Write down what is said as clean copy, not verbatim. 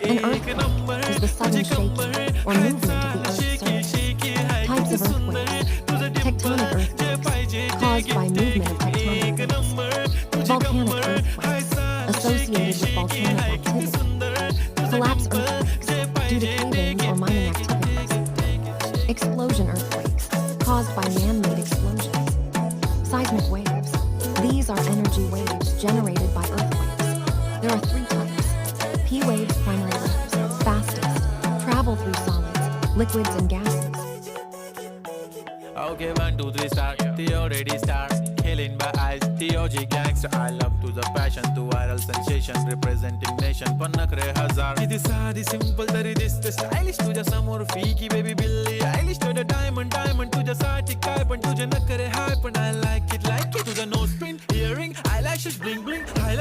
An earthquake is the sudden shaking or movement of the Earth's surface. Types of earthquakes. Tectonic earthquakes, caused by movement of tectonic plates. Volcanic earthquakes, associated with volcanic activity. Collapse earthquakes, due to caving or mining activities. Explosion earthquakes, caused by man-made explosions. Seismic waves. These are energy waves generated by earthquakes. There are 3 types. P waves, primary waves, fastest, travel through solids, liquids, and gases. Okay, 1, 2, 3, start. The already starts. Killing by eyes. TOG gangster. I love to the passion, to viral sensation, representing nation. Pannakre hazar. It is sadi simple, tari this the stylish. Tuja samor fiki baby Billy Eilish. To the diamond, tuja sati kai, pan tuja nakare hype, and I like it. To the nose pin, earring, eyelashes, bling bling, highlight.